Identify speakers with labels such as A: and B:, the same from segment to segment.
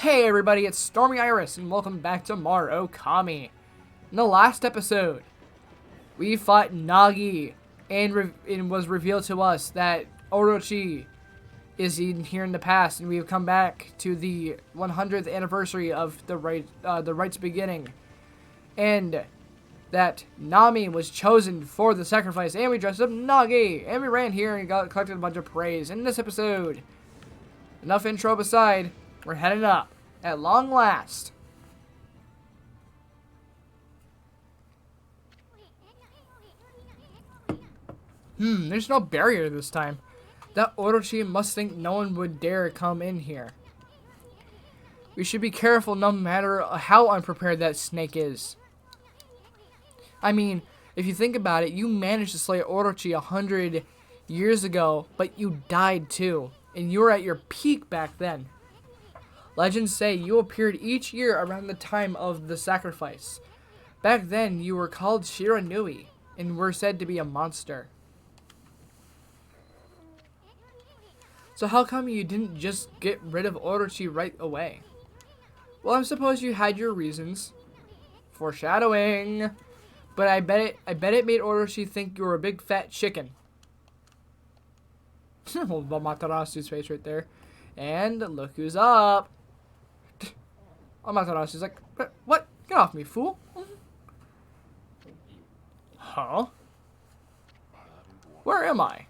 A: Hey everybody, it's Stormy Iris, and welcome back to more Okami. In the last episode, we fought Nagi, and it was revealed to us that Orochi is here in the past, and we have come back to the 100th anniversary of the right's beginning, and that Nami was chosen for the sacrifice, and we dressed up Nagi, and we ran here and collected a bunch of praise. In this episode, enough intro aside, we're heading up at long last. There's no barrier this time. That Orochi must think no one would dare come in here. We should be careful no matter how unprepared that snake is. I mean, if you think about it, you managed to slay Orochi 100 years ago, but you died too. And you were at your peak back then. Legends say you appeared each year around the time of the sacrifice. Back then, you were called Shiranui, and were said to be a monster. So how come you didn't just get rid of Orochi right away? Well, I suppose you had your reasons. Foreshadowing. But I bet it made Orochi think you were a big fat chicken. Little Amaterasu's face right there. And look who's up. Amaterasu's like, what? Get off me, fool. Huh? Where am I?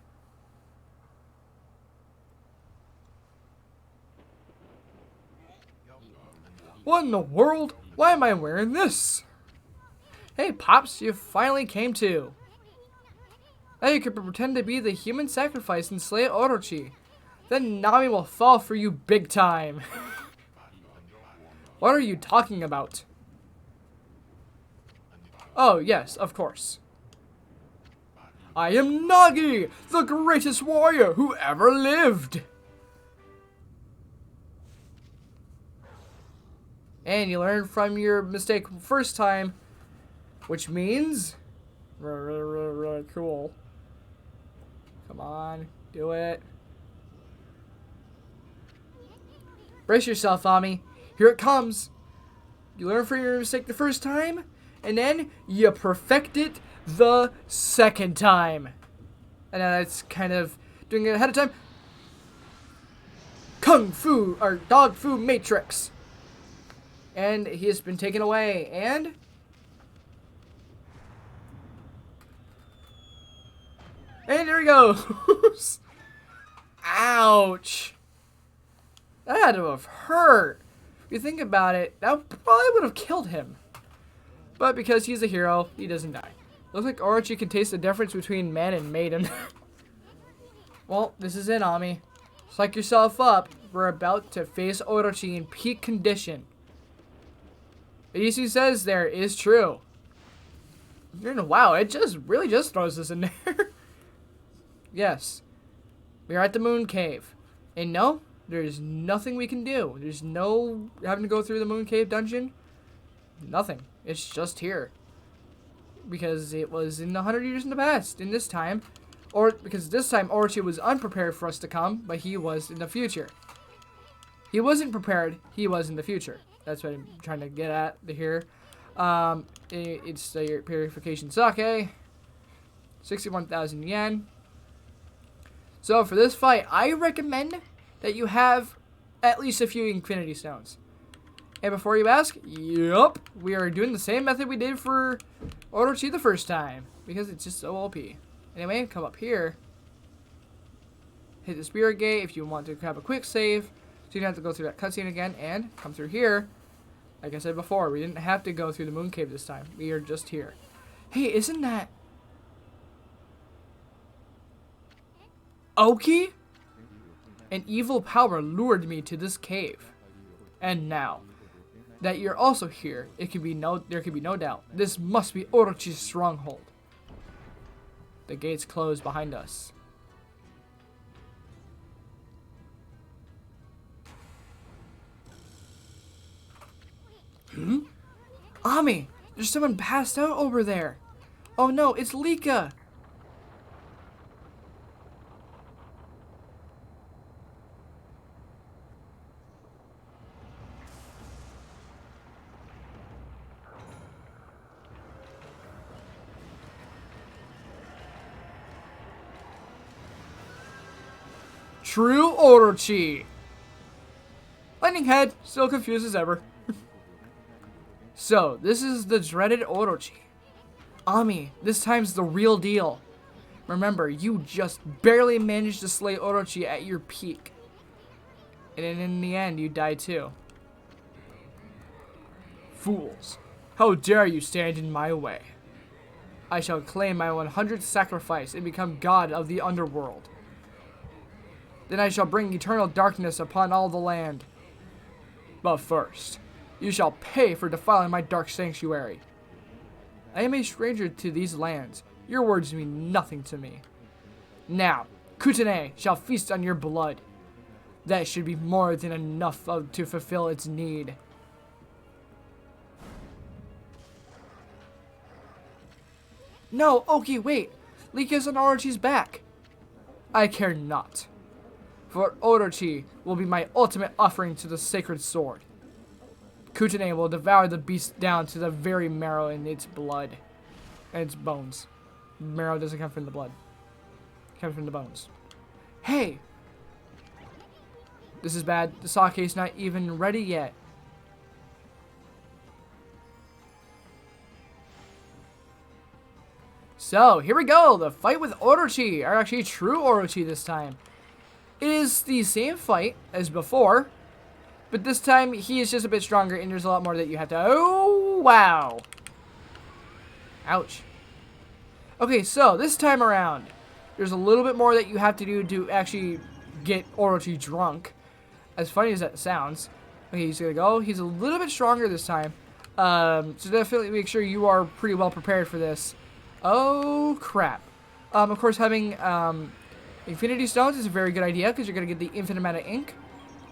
A: What in the world? Why am I wearing this? Hey, Pops, you finally came to. Now you can pretend to be the human sacrifice and slay Orochi. Then Nami will fall for you big time. What are you talking about? Oh, yes, of course. I am Nagi, the greatest warrior who ever lived. And you learned from your mistake first time, which means really cool. Come on, do it. Brace yourself, Ami. Here it comes. You learn from your mistake the first time, and then you perfect it the second time. And that's kind of doing it ahead of time. Kung Fu, or Dog Fu Matrix. And he has been taken away, and there he goes. Ouch. That had to have hurt. If you think about it, that probably would have killed him. But because he's a hero, he doesn't die. Looks like Orochi can taste the difference between man and maiden. Well, this is it, Ami. Psych yourself up. We're about to face Orochi in peak condition. What Isu says there is true. Wow, it really just throws us in there. Yes. We are at the Moon Cave. And no, there's nothing we can do. There's no having to go through the Moon Cave dungeon. Nothing. It's just here. Because it was in 100 years in the past. In this time. Or because this time Orochi was unprepared for us to come, but he was in the future. He wasn't prepared, he was in the future. That's what I'm trying to get at here. It's the purification sake. 61,000 yen. So for this fight, I recommend that you have at least a few Infinity Stones. And before you ask, yup, we are doing the same method we did for Orochi the first time. Because it's just so OP. Anyway, come up here. Hit the Spirit Gate if you want to have a quick save. So you don't have to go through that cutscene again. And come through here. Like I said before, we didn't have to go through the Moon Cave this time. We are just here. Hey, isn't that Oki? An evil power lured me to this cave. And now that you're also here, there can be no doubt. This must be Orochi's stronghold. The gates close behind us. Ami, there's someone passed out over there. Oh no, it's Lika. True Orochi. Lightning Head, still confused as ever. So, this is the dreaded Orochi. Ami, this time's the real deal. Remember, you just barely managed to slay Orochi at your peak. And in the end, you die too. Fools, how dare you stand in my way? I shall claim my 100th sacrifice and become god of the underworld. Then I shall bring eternal darkness upon all the land. But first, you shall pay for defiling my dark sanctuary. I am a stranger to these lands. Your words mean nothing to me. Now, Kutane shall feast on your blood. That should be more than enough to fulfill its need. No, Oki, wait. Lika's on Orochi's back. I care not. For Orochi will be my ultimate offering to the sacred sword. Kutane will devour the beast down to the very marrow in its blood. And its bones. Marrow doesn't come from the blood. It comes from the bones. Hey! This is bad. The sake's not even ready yet. So, here we go. The fight with Orochi. Or actually, true Orochi this time. It is the same fight as before. But this time, he is just a bit stronger, and there's a lot more that you have to... Oh, wow. Ouch. Okay, so, this time around, there's a little bit more that you have to do to actually get Orochi drunk. As funny as that sounds. Okay, he's gonna go. He's a little bit stronger this time. So definitely make sure you are pretty well prepared for this. Oh, crap. Of course, having Infinity Stones is a very good idea, because you're gonna get the infinite amount of ink.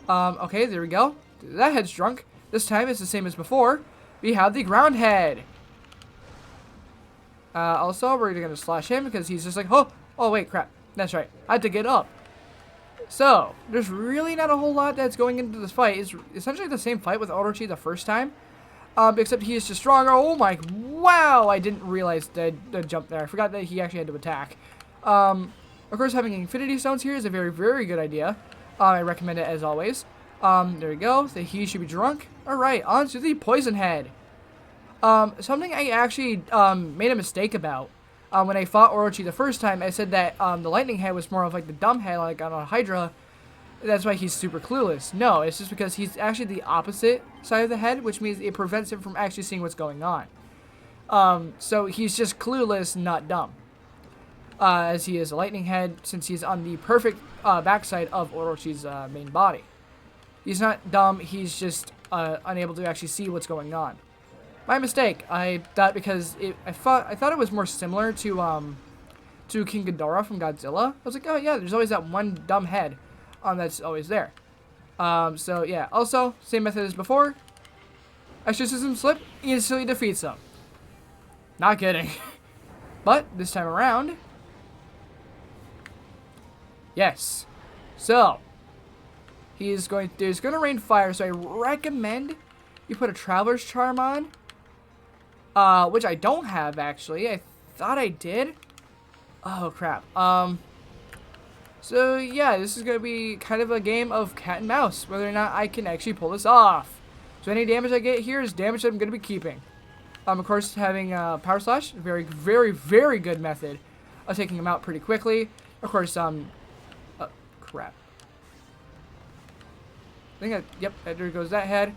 A: Okay, there we go. That head's drunk. This time it's the same as before. We have the ground head. Also, we're gonna slash him because he's just like, oh, wait, crap. That's right. I had to get up. So, there's really not a whole lot that's going into this fight. It's essentially the same fight with Orochi the first time. Except he is just stronger. Oh my, wow, I didn't realize the jump there. I forgot that he actually had to attack. Of course, having Infinity Stones here is a very, very good idea. I recommend it as always. There we go. So he should be drunk. Alright, on to the Poison Head. Something I actually made a mistake about. When I fought Orochi the first time, I said that the Lightning Head was more of like the dumb head, like on a Hydra. That's why he's super clueless. No, it's just because he's actually the opposite side of the head, which means it prevents him from actually seeing what's going on. So he's just clueless, not dumb. As he is a Lightning Head, since he's on the perfect backside of Orochi's main body. He's not dumb, he's just unable to actually see what's going on. My mistake. I thought because I thought it was more similar to King Ghidorah from Godzilla. I was like, oh yeah, there's always that one dumb head that's always there. So yeah. Also, same method as before. Exorcism Slip instantly defeats him. Not kidding. But this time around, yes. So he's going to rain fire. So I recommend you put a Traveler's Charm on. Which I don't have, actually. I thought I did. Oh, crap. So, yeah, this is going to be kind of a game of cat and mouse, whether or not I can actually pull this off. So, any damage I get here is damage that I'm going to be keeping. Of course, having Power Slash, very, very, very good method of taking him out pretty quickly. Of course, crap. I think yep, there goes that head.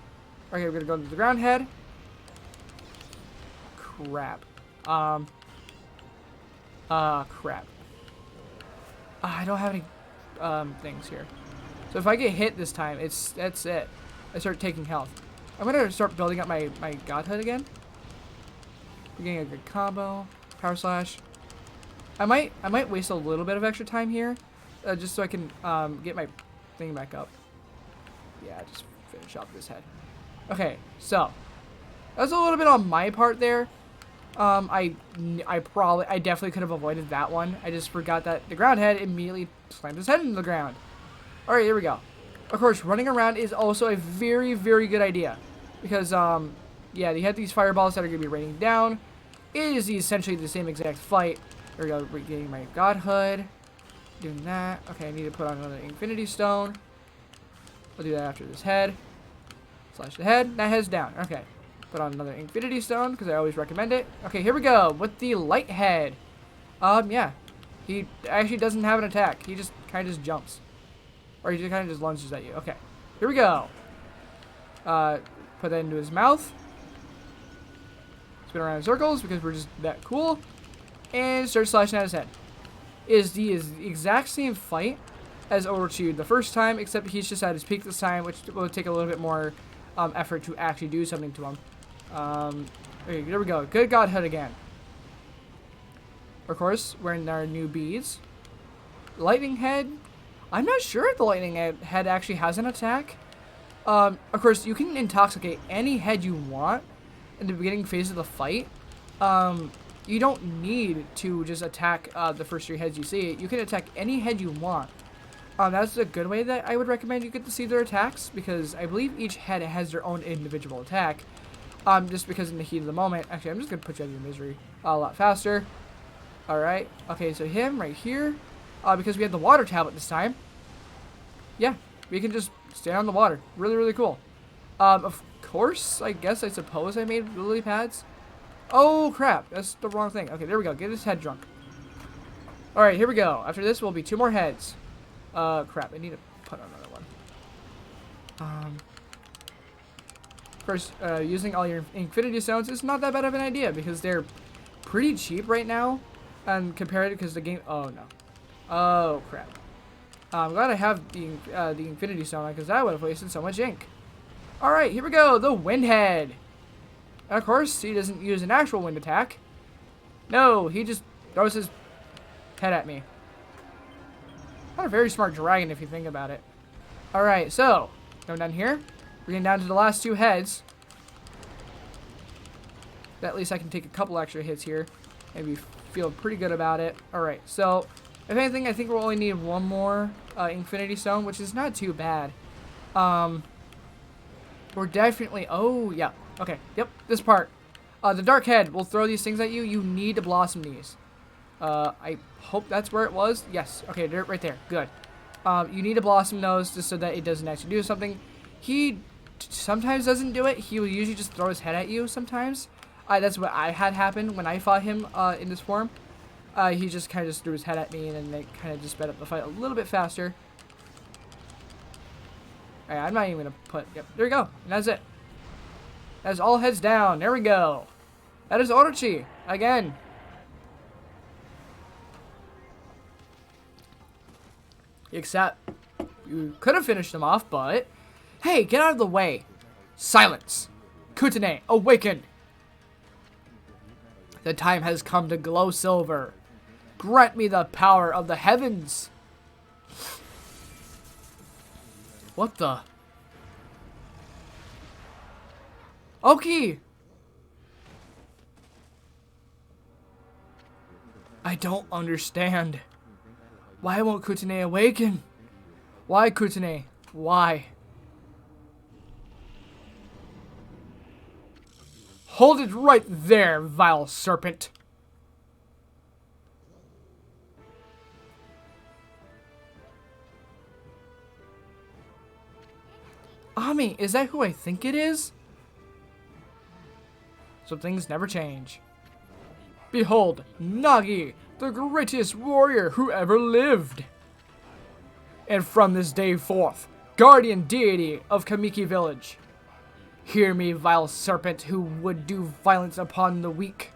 A: Okay, we're going to go into the ground head. Crap. Crap. I don't have any, things here. So if I get hit this time, that's it. I start taking health. I'm gonna start building up my godhood again. We're getting a good combo. Power Slash. I might waste a little bit of extra time here, just so I can, get my thing back up. Yeah, just finish off this head. Okay, so. That's a little bit on my part there. I definitely could have avoided that one. I just forgot that the ground head immediately slammed his head into the ground. Alright, here we go. Of course, running around is also a very, very good idea. Because, yeah, you have these fireballs that are going to be raining down. It is essentially the same exact fight. There we go, regaining my godhood. doing that. Okay, I need to put on another Infinity Stone. I'll do that after this head. Slash the head. That head's down. Okay. Put on another Infinity Stone, because I always recommend it. Okay, here we go. With the light head. Yeah. He actually doesn't have an attack. He just kind of just jumps. Or he just kind of just lunges at you. Okay. Here we go. Put that into his mouth. Spin around in circles, because we're just that cool. And start slashing at his head. Is the exact same fight as Orochi the first time, except he's just at his peak this time, which will take a little bit more effort to actually do something to him. Okay, there we go. Good Godhood again. Of course, we're in our new beads. Lightning Head. I'm not sure if the Lightning Head actually has an attack. Of course, you can intoxicate any head you want in the beginning phase of the fight. You don't need to just attack the first 3 heads you see. You can attack any head you want. That's a good way that I would recommend you get to see their attacks, because I believe each head has their own individual attack. Just because in the heat of the moment, actually, I'm just going to put you out of your misery a lot faster. Alright, okay, so him right here, because we have the water tablet this time. Yeah, we can just stand on the water. Really, really cool. Of course, I suppose I made lily pads. Oh, crap, that's the wrong thing. Okay, there we go, get his head drunk. Alright, here we go. After this will be 2 more heads. Crap, I need to put on another one. First, using all your Infinity Stones is not that bad of an idea, because they're pretty cheap right now, and compared to, because the game, oh no. Oh, crap. I'm glad I have the Infinity Stone, because I would have wasted so much ink. Alright, here we go, the Wind Head. And of course, he doesn't use an actual wind attack. No, he just throws his head at me. Not a very smart dragon if you think about it. Alright, so, going down here. We're getting down to the last 2 heads. At least I can take a couple extra hits here. Maybe feel pretty good about it. Alright, so, if anything, I think we'll only need 1 more Infinity Stone, which is not too bad. We're definitely, oh, yeah. Okay, yep, this part. The Dark Head will throw these things at you. You need to blossom these. I hope that's where it was. Yes, okay, they're right there. Good. You need to blossom those just so that it doesn't actually do something. He sometimes doesn't do it. He will usually just throw his head at you sometimes. That's what I had happen when I fought him in this form. He just kind of just threw his head at me, and then they kind of just sped up the fight a little bit faster. Alright, I'm not even going to put... Yep, there we go. And that's it. That's all heads down. There we go. That is Orochi. Again. Except, you could have finished him off, but... Hey, get out of the way. Silence. Kutane, awaken. The time has come to glow silver. Grant me the power of the heavens. What the? Oki! I don't understand. Why won't Kutane awaken? Why, Kutane? Why? Hold it right there, vile serpent. Ami, is that who I think it is? So things never change. Behold, Nagi, the greatest warrior who ever lived. And from this day forth, guardian deity of Kamiki village. Hear me, vile serpent who would do violence upon the weak.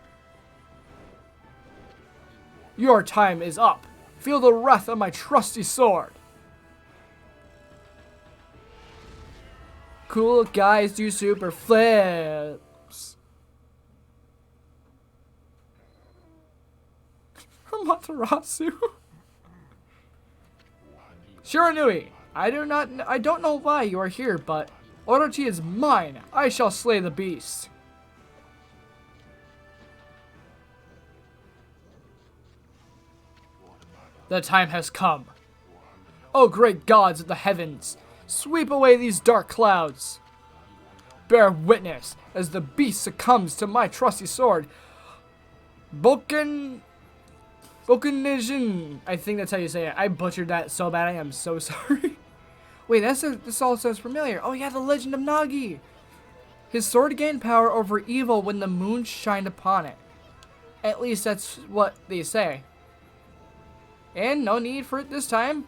A: Your time is up. Feel the wrath of my trusty sword. Cool guys do super flips. Amaterasu. Shiranui, I don't know why you are here, but Orochi is mine. I shall slay the beast. The time has come. O great gods of the heavens, sweep away these dark clouds. Bear witness as the beast succumbs to my trusty sword. Boken Bokunijin. I think that's how you say it. I butchered that so bad. I am so sorry. Wait, this all sounds familiar. Oh yeah, the legend of Nagi. His sword gained power over evil when the moon shined upon it. At least that's what they say. And no need for it this time.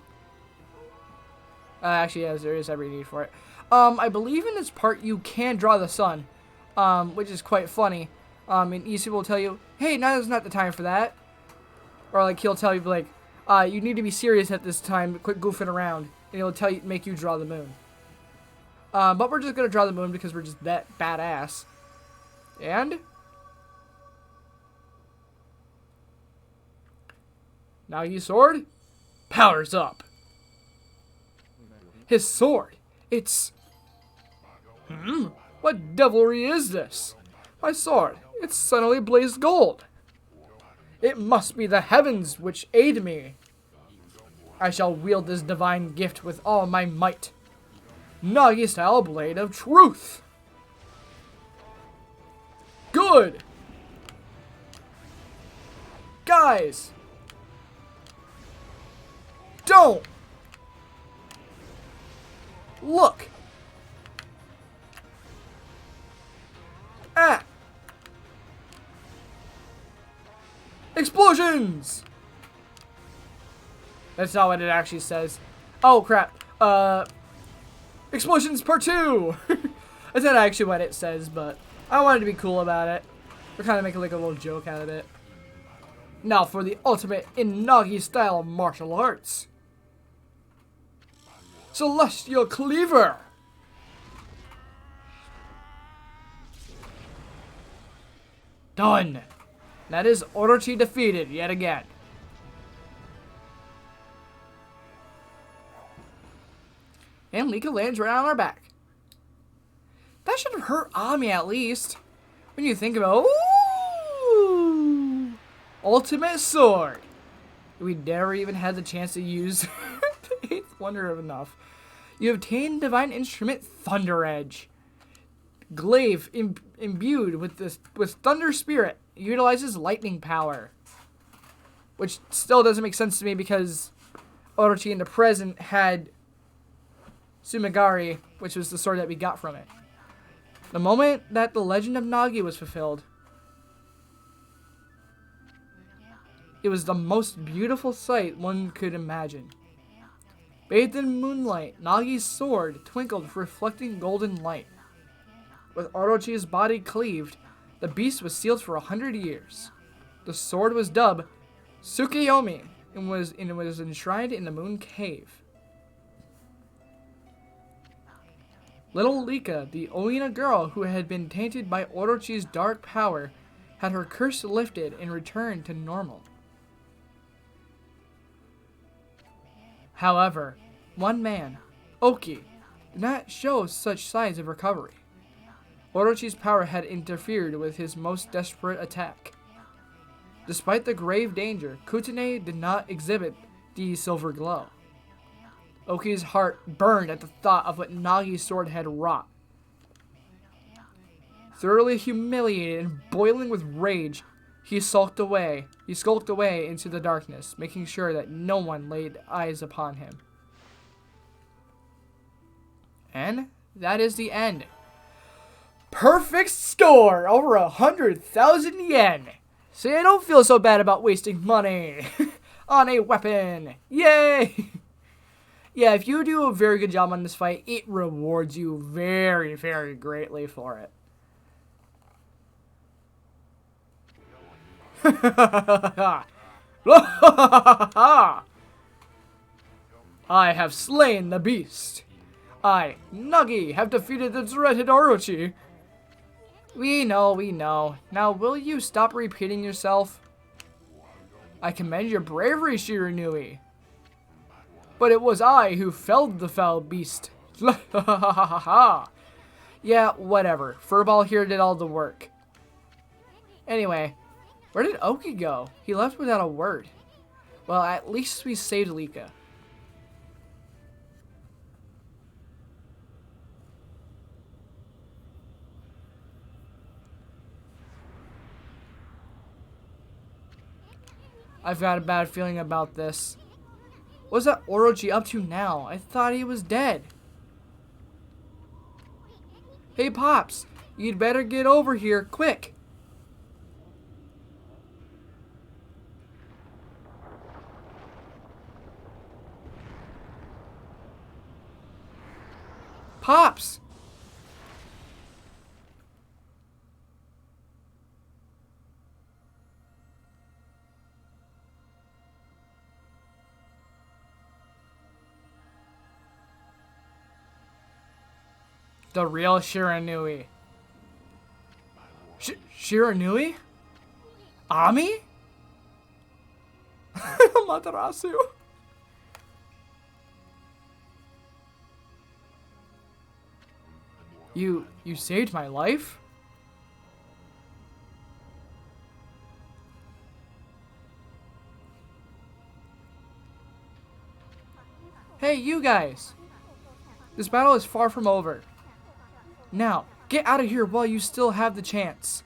A: Actually, yes, there is every need for it. I believe in this part you can draw the sun, which is quite funny. And EC will tell you, hey, now is not the time for that. Or like he'll tell you like, you need to be serious at this time. Quit goofing around, and he'll tell you, make you draw the moon. But we're just gonna draw the moon because we're just that badass. And Nagi's sword powers up. His sword, it's... what devilry is this? My sword, it's suddenly blazed gold. It must be the heavens which aid me. I shall wield this divine gift with all my might. Nagi-style blade of truth. Good. Guys. Don't. Look. Ah. Explosions. That's not what it actually says. Oh crap. Explosions part 2. That's not actually what it says, but I wanted to be cool about it. We're kind of making like a little joke out of it. Now for the ultimate in Nagi style martial arts. Celestial Cleaver. Done. That is Orochi defeated yet again. And Nika lands right on our back. That should have hurt Ami at least. When you think about ooh, ultimate sword. We never even had the chance to use the 8th wonder of enough. You obtain divine instrument Thunder Edge. Glaive imbued with Thunder Spirit utilizes lightning power. Which still doesn't make sense to me because Orochi in the present had Sumigari, which was the sword that we got from it. The moment that the legend of Nagi was fulfilled, it was the most beautiful sight one could imagine. Bathed in moonlight, Nagi's sword twinkled reflecting golden light. With Orochi's body cleaved, the beast was sealed for 100 years. The sword was dubbed Tsukiyomi and was enshrined in the Moon Cave. Little Lika, the Oina girl who had been tainted by Orochi's dark power, had her curse lifted and returned to normal. However, one man, Oki, did not show such signs of recovery. Orochi's power had interfered with his most desperate attack. Despite the grave danger, Kutane did not exhibit the silver glow. Oki's heart burned at the thought of what Nagi's sword had wrought. Thoroughly humiliated and boiling with rage, he skulked away into the darkness, making sure that no one laid eyes upon him. And that is the end. Perfect score! Over 100,000 yen! See, I don't feel so bad about wasting money on a weapon. Yay! Yeah, if you do a very good job on this fight, it rewards you very, very greatly for it. I have slain the beast. I, Nagi, have defeated the dreaded Orochi. We know. Now, will you stop repeating yourself? I commend your bravery, Shiranui. But it was I who felled the foul beast. Yeah, whatever. Furball here did all the work. Anyway, where did Oki go? He left without a word. Well, at least we saved Lika. I've got a bad feeling about this. What's that Orochi up to now? I thought he was dead. Hey, Pops, you'd better get over here, quick. Pops! The real Shiranui. Shiranui? Ami? Matarasu. You saved my life? Hey, you guys! This battle is far from over. Now, get out of here while you still have the chance.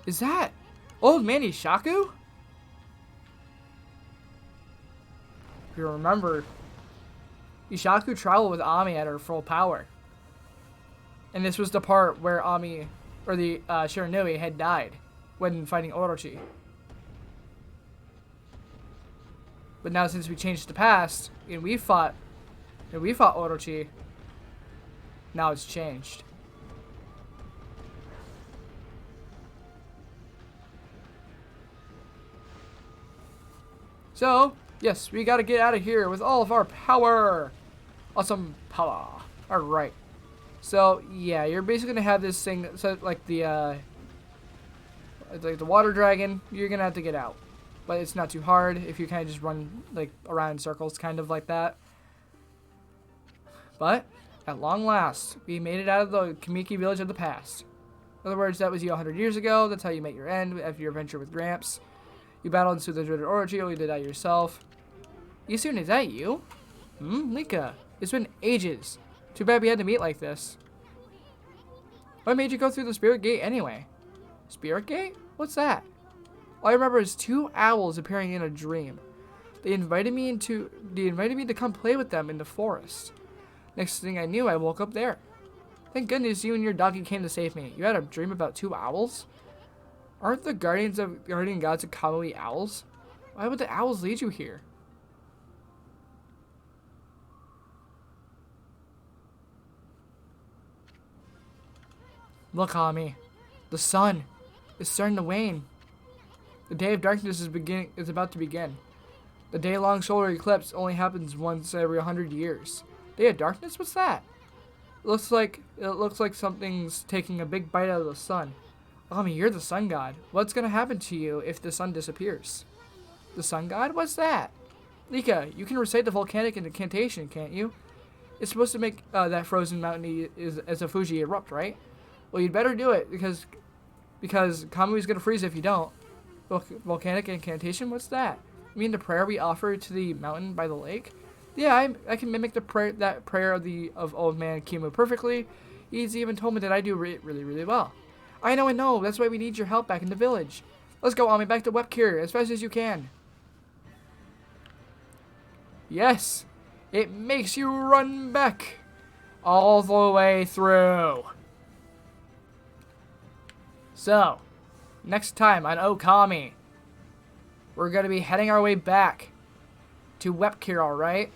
A: Is that Old Man Ishaku? If you remember, Ishaku traveled with Ami at her full power. And this was the part where Ami, or the Shiranui, had died when fighting Orochi. But now since we changed the past, and we fought Orochi, now it's changed. So, yes, we gotta get out of here with all of our power. Awesome power. Alright. So, yeah, you're basically gonna have this thing, so like the water dragon, you're gonna have to get out. But it's not too hard if you kind of just run like around in circles, kind of like that. But at long last, we made it out of the Kamiki village of the past. In other words, that was you 100 years ago. That's how you met your end after your adventure with Gramps. You battled through the dreaded Orochi, you did that yourself. Yisun, is that you? Nika, it's been ages. Too bad we had to meet like this. What made you go through the spirit gate anyway? Spirit gate? What's that? All I remember is 2 owls appearing in a dream. They invited me to come play with them in the forest. Next thing I knew, I woke up there. Thank goodness you and your doggy came to save me. You had a dream about 2 owls? Aren't the guardian gods of Kamui owls? Why would the owls lead you here? Look, Ami. The sun is starting to wane. The day of darkness is about to begin. The day-long solar eclipse only happens once every 100 years. Day of darkness? What's that? It looks like something's taking a big bite out of the sun. Ami, you're the sun god. What's gonna happen to you if the sun disappears? The sun god? What's that? Nika, you can recite the volcanic incantation, can't you? It's supposed to make that frozen mountain as a Fuji erupt, right? Well, you'd better do it because Kamui's gonna freeze if you don't. Volcanic incantation? What's that? You mean the prayer we offer to the mountain by the lake? Yeah, I can mimic that prayer of Old Man Kimu perfectly. He's even told me that I do really, really well. I know. That's why we need your help back in the village. Let's go, Ami, back to Webcure as fast as you can. Yes, it makes you run back all the way through. So, next time on Okami, we're going to be heading our way back to Webcure, alright?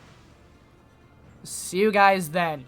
A: See you guys then.